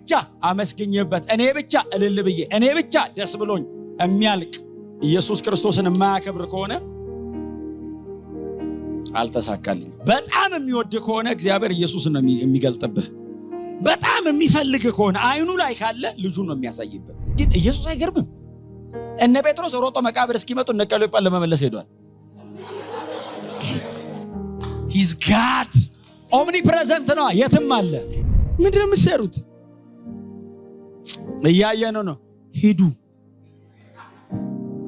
ብቻ አመስግኜበት እኔ ብቻ እልል ብዬ እኔ ብቻ ደስ ብሎኝ የሚያልቅ ኢየሱስ ክርስቶስን የማያከብር ከሆነ አልተሳካልኝ። በጣም የሚወድ ከሆነ እግዚአብሔር ኢየሱስን ነው የሚገልጥብህ። በጣም የሚፈልግ ከሆነ አይኑ ላይ ካለ ልጁን ነው የሚያሳይብህ። ግን ኢየሱስ አይገርምም? እነ ጴጥሮስ ሮጦ መቃብር እስኪመጡ እነ ቀለዮጳን ለመመለስ ሄዷል። He's God. ኦምኒፕሬዘንት ነው፣ የትም አለ። ምንድነው የምትሰሩት? እያየን ነው። ሂዱ።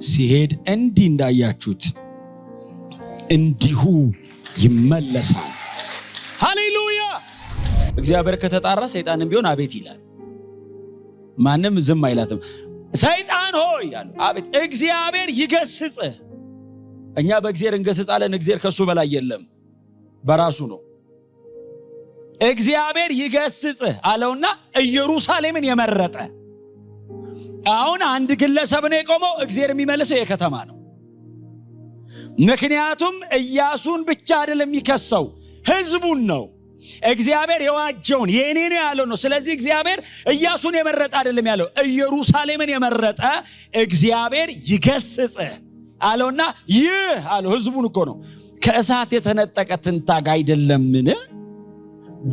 ሲሄድ እንዲህ እንዳያችሁት እንዲሁ ይመለሳል። ሃሌሉያ! እግዚአብሔር ከተጣራ ሰይጣንም ቢሆን አቤት ይላል። ማንም ዝም አይላትም። ሰይጣን ሆይ ያሉ አቤት። እግዚአብሔር ይገስጽ። እኛ በእግዚአብሔር እንገስጻለን። እግዚአብሔር ከሱ በላይ የለም፣ በራሱ ነው። እግዚአብሔር ይገስጽ አለውና ኢየሩሳሌምን የመረጠ። አሁን አንድ ግለሰብ ነው የቆመው። እግዚአብሔር የሚመልሰው የከተማ ነው። ምክንያቱም ኢያሱን ብቻ አይደለም የሚከሰው፣ ህዝቡን ነው። እግዚአብሔር የዋጀውን የኔ ነው ያለው ነው። ስለዚህ እግዚአብሔር ኢያሱን የመረጠ አይደለም ያለው፣ ኢየሩሳሌምን የመረጠ እግዚአብሔር ይገስጽ አለውና ይህ አለው ህዝቡን እኮ ነው። ከእሳት የተነጠቀ ትንታግ አይደለምን?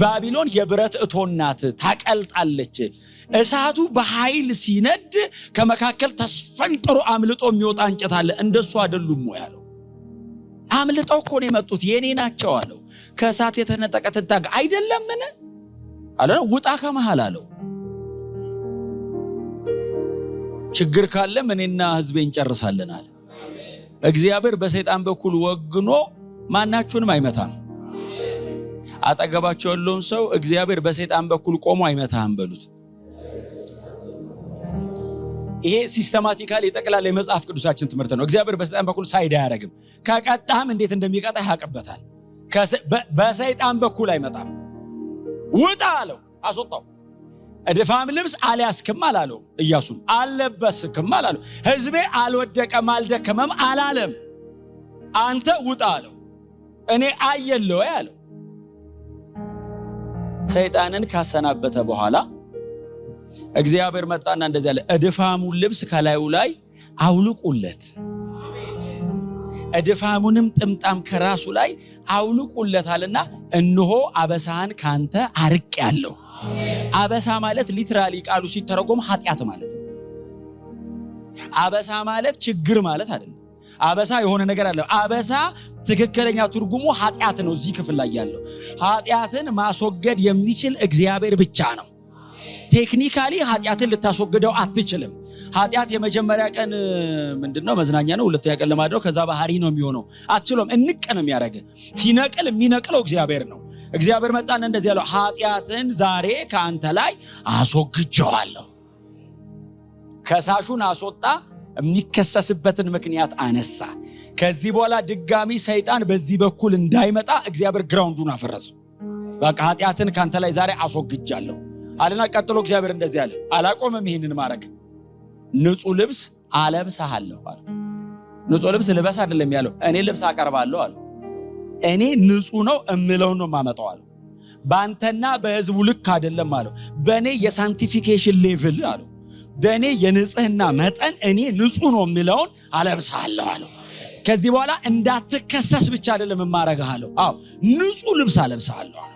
ባቢሎን የብረት እቶን ናት፣ ታቀልጣለች። እሳቱ በኃይል ሲነድ ከመካከል ተስፈንጥሮ አምልጦ የሚወጣ እንጨት አለ። እንደሱ አይደሉም ወይ አለው። አምልጠው እኮ ነው የመጡት፣ የኔ ናቸው አለው። ከእሳት የተነጠቀ ትንታግ አይደለምን አለው። ውጣ ከመሃል አለው። ችግር ካለ እኔና ህዝቤ እንጨርሳለን አለ። እግዚአብሔር በሰይጣን በኩል ወግኖ ማናችሁንም አይመታም። አጠገባቸው ያለውን ሰው እግዚአብሔር በሰይጣን በኩል ቆሞ አይመታህም በሉት። ይሄ ሲስተማቲካሊ የጠቅላላ የመጽሐፍ ቅዱሳችን ትምህርት ነው። እግዚአብሔር በሰይጣን በኩል ሳይድ አያደርግም። ከቀጣህም እንዴት እንደሚቀጣህ ያውቅበታል። በሰይጣን በኩል አይመጣም። ውጣ አለው፣ አስወጣው። እድፋም ልብስ አልያዝክም አላለው። ኢያሱም አልለበስክም አላለው። ህዝቤ አልወደቀም አልደከመም አላለም። አንተ ውጣ አለው። እኔ አየለው ያለው። ሰይጣንን ካሰናበተ በኋላ እግዚአብሔር መጣና እንደዚህ ያለ እድፋሙን ልብስ ከላዩ ላይ አውልቁለት፣ እድፋሙንም ጥምጣም ከራሱ ላይ አውልቁለታልና እነሆ አበሳህን ካንተ አርቄአለሁ። አበሳ ማለት ሊትራሊ ቃሉ ሲተረጎም ኃጢአት ማለት ነው። አበሳ ማለት ችግር ማለት አይደለም። አበሳ የሆነ ነገር አለ። አበሳ ትክክለኛ ትርጉሙ ኃጢአት ነው። እዚህ ክፍል ላይ ያለው ኃጢአትን ማስወገድ የሚችል እግዚአብሔር ብቻ ነው። ቴክኒካሊ ኃጢአትን ልታስወግደው አትችልም። ኃጢአት የመጀመሪያ ቀን ምንድነው መዝናኛ ነው። ሁለተኛ ቀን ለማድረው ከዛ ባህሪ ነው የሚሆነው። አትችሎም። እንቅ ነው የሚያደርግ። ሲነቅል የሚነቅለው እግዚአብሔር ነው። እግዚአብሔር መጣና እንደዚህ ያለው ኃጢአትን ዛሬ ከአንተ ላይ አስወግጄዋለሁ። ከሳሹን አስወጣ፣ የሚከሰስበትን ምክንያት አነሳ። ከዚህ በኋላ ድጋሚ ሰይጣን በዚህ በኩል እንዳይመጣ እግዚአብሔር ግራውንዱን አፈረሰው። በቃ ኃጢአትን ካንተ ላይ ዛሬ አስወግጃለሁ አለና ቀጥሎ እግዚአብሔር እንደዚህ አለ። አላቆመም ይሄንን ማድረግ። ንጹህ ልብስ አለብስሃለሁ አለ። ንጹህ ልብስ ልበስ አይደለም ያለው፣ እኔ ልብስ አቀርባለሁ አለ። እኔ ንጹህ ነው እምለው ነው ማመጣው አለ። ባንተና በህዝቡ ልክ አይደለም አለው። በእኔ የሳንቲፊኬሽን ሌቭል አለው፣ በእኔ የንጽህና መጠን እኔ ንጹህ ነው እምለውን አለብስሃለሁ አለው። ከዚህ በኋላ እንዳትከሰስ ብቻ አይደለም ማረጋህ አለው። አዎ ንጹህ ልብስ አለብስሃለሁ አለው።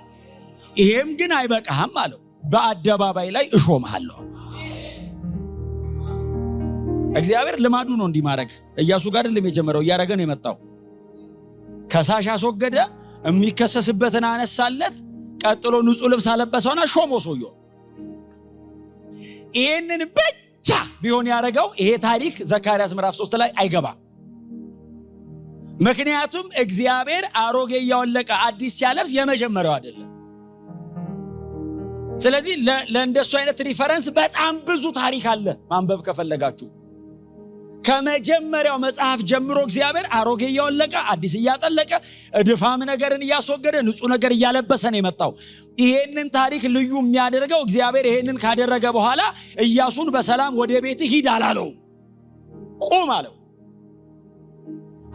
ይሄም ግን አይበቃህም አለው፣ በአደባባይ ላይ እሾምሃለሁ። እግዚአብሔር ልማዱ ነው እንዲህ ማድረግ። ኢያሱ ጋር አይደለም የጀመረው፣ እያደረገ ነው የመጣው። ከሳሽ አስወገደ፣ የሚከሰስበትን አነሳለት፣ ቀጥሎ ንጹህ ልብስ አለበሰውና ሾሞ ሰውየው። ይሄንን ብቻ ቢሆን ያደረገው ይሄ ታሪክ ዘካርያስ ምዕራፍ 3 ላይ አይገባም። ምክንያቱም እግዚአብሔር አሮጌ ያወለቀ አዲስ ሲያለብስ የመጀመሪያው አይደለም። ስለዚህ ለእንደሱ አይነት ሪፈረንስ በጣም ብዙ ታሪክ አለ ማንበብ ከፈለጋችሁ። ከመጀመሪያው መጽሐፍ ጀምሮ እግዚአብሔር አሮጌ እያወለቀ አዲስ እያጠለቀ እድፋም ነገርን እያስወገደ ንጹህ ነገር እያለበሰ ነው የመጣው። ይሄንን ታሪክ ልዩ የሚያደርገው እግዚአብሔር ይሄንን ካደረገ በኋላ ኢያሱን በሰላም ወደ ቤት ሂድ አላለው፣ ቁም አለው።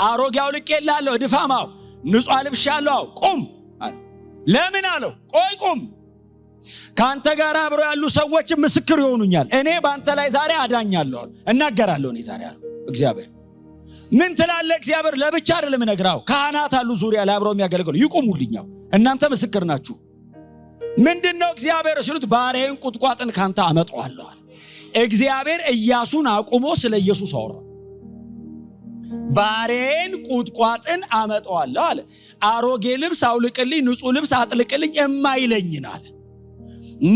አሮጌ አውልቄልሃለሁ፣ እድፋማው ንጹህ አልብሻለሁ፣ ቁም አለ። ለምን አለው? ቆይ ቁም፣ ካንተ ጋር አብረው ያሉ ሰዎች ምስክር ይሆኑኛል። እኔ ባንተ ላይ ዛሬ አዳኛለሁ እናገራለሁ። እኔ ዛሬ አለ እግዚአብሔር። ምን ትላለህ እግዚአብሔር? ለብቻ አይደለም ነግራው ካህናት አሉ ዙሪያ ላይ አብረው የሚያገለግሉ ይቆሙልኛው። እናንተ ምስክር ናችሁ። ምንድነው እግዚአብሔር ሲሉት ባሪያዬን ቁጥቋጥን ካንተ አመጣዋለሁ። እግዚአብሔር ኢያሱን አቁሞ ስለ ኢየሱስ አወራ። ባሪያዬን ቁጥቋጥን አመጣዋለሁ አለ። አሮጌ ልብስ አውልቅልኝ፣ ንጹህ ልብስ አጥልቅልኝ የማይለኝን አለ።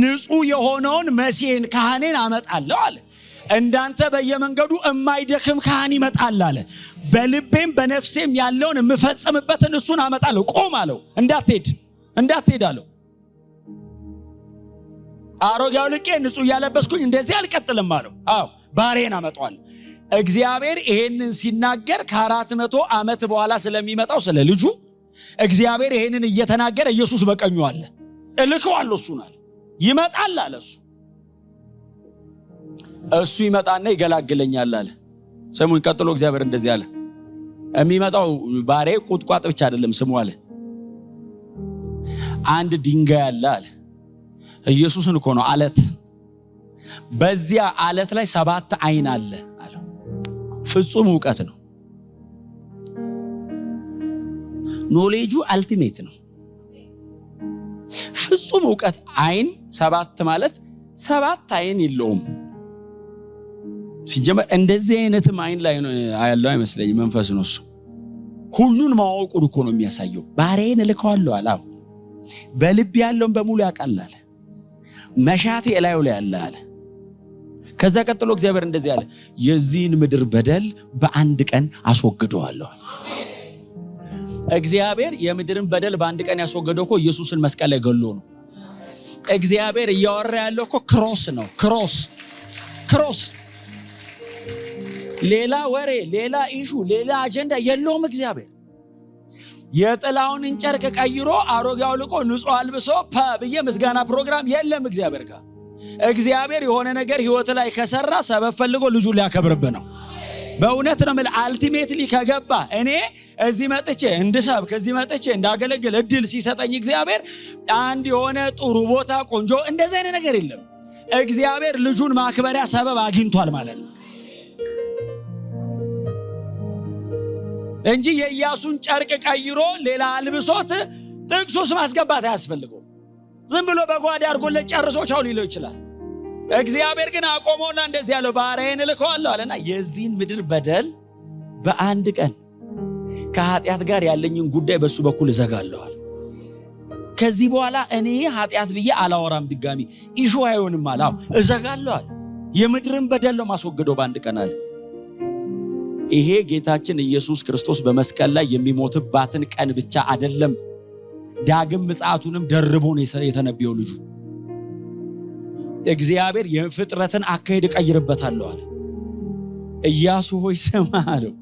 ንጹህ የሆነውን መሲህን ካህኔን አመጣለሁ አለ። እንዳንተ በየመንገዱ የማይደክም ካህን ይመጣል አለ። በልቤም በነፍሴም ያለውን የምፈጽምበትን እሱን አመጣለሁ። ቆም አለው። እንዳትሄድ አለው። አሮጌ አውልቄ ንጹህ ያለበስኩኝ እንደዚህ አልቀጥልም አለው። አዎ ባሪያዬን አመጣዋለሁ። እግዚአብሔር ይሄንን ሲናገር ከ400 ዓመት በኋላ ስለሚመጣው ስለ ልጁ እግዚአብሔር ይሄንን እየተናገረ ኢየሱስ በቀኙ አለ። እልከዋለሁ እሱን አለ። ይመጣል አለ። እሱ ይመጣና ይገላግለኛል አለ። ስሙኝ፣ ቀጥሎ እግዚአብሔር እንደዚህ አለ። የሚመጣው ባሪያዬ ቁጥቋጥ ብቻ አይደለም ስሙ አለ። አንድ ድንጋይ አለ። ኢየሱስን እኮ ነው አለት። በዚያ አለት ላይ 7 አይን አለ። ፍጹም ዕውቀት ነው። ኖሌጁ አልቲሜት ነው። ፍጹም ዕውቀት አይን 7 ማለት 7 አይን የለውም ሲጀመር። እንደዚህ አይነትም አይን ላይ ያለው አይመስለኝም። መንፈስ ነው እሱ። ሁሉን ማወቁን እኮ ነው የሚያሳየው። ባሪያዬን እልከዋለሁ አለ። በልብ ያለውን በሙሉ ያውቃል አለ። መሻቴ እላዩ ላይ አለ። ከዛ ቀጥሎ እግዚአብሔር እንደዚህ አለ፣ የዚህን ምድር በደል በአንድ ቀን አስወግደዋለሁ። እግዚአብሔር የምድርን በደል በአንድ ቀን ያስወገደው እኮ ኢየሱስን መስቀል ላይ ገሎ ነው። እግዚአብሔር እያወራ ያለው እኮ ክሮስ ነው። ክሮስ ሌላ ወሬ፣ ሌላ ኢሹ፣ ሌላ አጀንዳ የለውም። እግዚአብሔር የጥላውን ጨርቅ ቀይሮ አሮጌ አውልቆ ንጹህ አልብሶ ብዬ ምስጋና ፕሮግራም የለም እግዚአብሔር ጋር። እግዚአብሔር የሆነ ነገር ህይወት ላይ ከሰራ ሰበብ ፈልጎ ልጁን ሊያከብርብህ ነው። በእውነት ነው ማለት አልቲሜትሊ ከገባ እኔ እዚህ መጥቼ እንድሰብክ እዚህ መጥቼ እንዳገለግል እድል ሲሰጠኝ እግዚአብሔር አንድ የሆነ ጥሩ ቦታ ቆንጆ እንደዚህ አይነት ነገር የለም። እግዚአብሔር ልጁን ማክበሪያ ሰበብ አግኝቷል ማለት ነው እንጂ የኢያሱን ጨርቅ ቀይሮ ሌላ አልብሶት ጥቅሱስ ማስገባት አያስፈልገው። ዝም ብሎ በጓዳ አድርጎለት ጨርሶ ቻው ሊለው ይችላል። እግዚአብሔር ግን አቆመውና እንደዚህ ያለው ባሪያዬን እልከዋለሁ አለና የዚህን ምድር በደል በአንድ ቀን ከኃጢአት ጋር ያለኝን ጉዳይ በሱ በኩል እዘጋለሁ። ከዚህ በኋላ እኔ ኃጢአት ብዬ አላወራም ድጋሚ ኢሹ አይሆንም አለ። እዘጋለሁ አለ። የምድርን በደል ነው ማስወገደው በአንድ ቀን አለ። ይሄ ጌታችን ኢየሱስ ክርስቶስ በመስቀል ላይ የሚሞትባትን ቀን ብቻ አይደለም ዳግም ምጽአቱንም ደርቦ ነው የተነበየው ልጁ። እግዚአብሔር የፍጥረትን አካሄድ ቀይርበታለሁ አለ። ኢያሱ ሆይ ስማ አለው።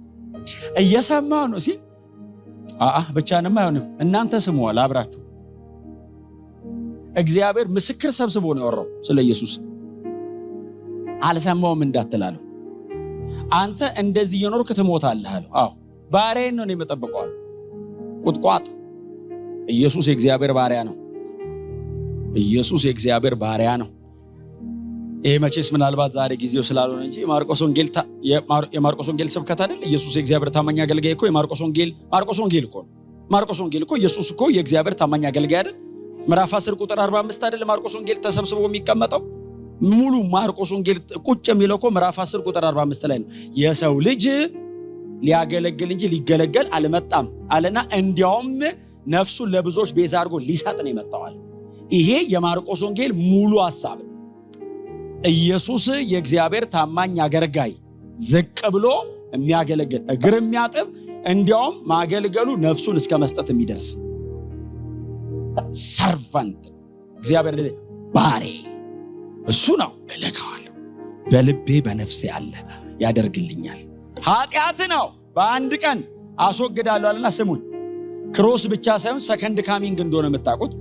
እየሰማው ነው ሲል ብቻንም አይሆንም እናንተ ስሙ አለ አብራችሁ። እግዚአብሔር ምስክር ሰብስቦ ነው ያወራው ስለ ኢየሱስ። አልሰማውም እንዳትላለው። አንተ እንደዚህ የኖርክ ትሞታለህ አለው። ባሪያዬን ነው የምጠብቀው አለ። ቁጥቋጥ ኢየሱስ የእግዚአብሔር ባሪያ ነው። ኢየሱስ የእግዚአብሔር ባሪያ ነው። ይሄ መቼስ ምናልባት ዛሬ ጊዜው ስላልሆነ እንጂ የማርቆስ ወንጌል ስብከት አይደል? ኢየሱስ የእግዚአብሔር ታማኝ አገልጋይ እኮ የማርቆስ ወንጌል እኮ ነው። ማርቆስ ወንጌል እኮ ኢየሱስ እኮ የእግዚአብሔር ታማኝ አገልጋይ አይደል? ምዕራፍ 10 ቁጥር 45 አይደል? ማርቆስ ወንጌል ተሰብስቦ የሚቀመጠው ሙሉ ማርቆስ ወንጌል ቁጭ የሚለው እኮ ምዕራፍ 10 ቁጥር 45 ላይ ነው። የሰው ልጅ ሊያገለግል እንጂ ሊገለገል አልመጣም አለና እንዲያውም ነፍሱን ለብዙዎች ቤዛ አድርጎ ሊሰጥ ነው የመጣው። ይሄ የማርቆስ ወንጌል ሙሉ ሐሳብ። ኢየሱስ የእግዚአብሔር ታማኝ አገልጋይ ዝቅ ብሎ የሚያገለግል እግር የሚያጥብ እንዲያውም ማገልገሉ ነፍሱን እስከ መስጠት የሚደርስ ሰርቫንት እግዚአብሔር ባሪያ እሱ ነው። እልከዋለሁ በልቤ በነፍሴ ያለ ያደርግልኛል። ኃጢአት ነው በአንድ ቀን አስወግዳለሁ አለና ስሙን። ክሮስ ብቻ ሳይሆን ሰከንድ ካሚንግ እንደሆነ የምታውቁት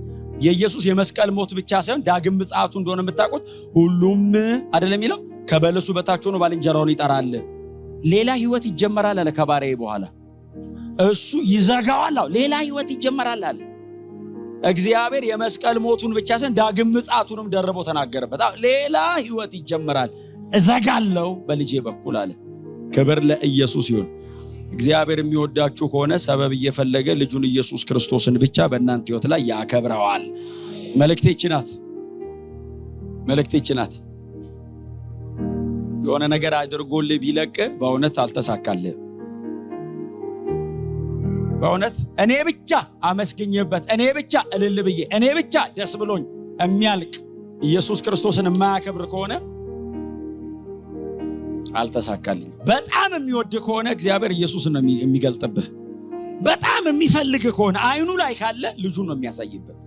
የኢየሱስ የመስቀል ሞት ብቻ ሳይሆን ዳግም ምጽአቱ እንደሆነ የምታውቁት ሁሉም አይደለም የሚለው ከበለሱ በታች ሆኖ ባልንጀራውን ይጠራል። ሌላ ህይወት ይጀመራል አለ። ከባሪያዬ በኋላ እሱ ይዘጋዋል። ሌላ ህይወት ይጀመራል አለ። እግዚአብሔር የመስቀል ሞቱን ብቻ ሳይሆን ዳግም ምጽአቱንም ደርቦ ተናገረበት። ሌላ ህይወት ይጀምራል። እዘጋለሁ በልጄ በኩል አለ። ክብር ለኢየሱስ ይሁን። እግዚአብሔር የሚወዳችሁ ከሆነ ሰበብ እየፈለገ ልጁን ኢየሱስ ክርስቶስን ብቻ በእናንተ ህይወት ላይ ያከብረዋል። መልእክቴ ናት። የሆነ ነገር አድርጎልህ ቢለቅ በእውነት አልተሳካልህ። በእውነት እኔ ብቻ አመስግኜበት፣ እኔ ብቻ እልል ብዬ፣ እኔ ብቻ ደስ ብሎኝ የሚያልቅ ኢየሱስ ክርስቶስን የማያከብር ከሆነ አልተሳካልኝ። በጣም የሚወድ ከሆነ እግዚአብሔር ኢየሱስን ነው የሚገልጥብህ። በጣም የሚፈልግ ከሆነ አይኑ ላይ ካለ ልጁን ነው የሚያሳይብህ።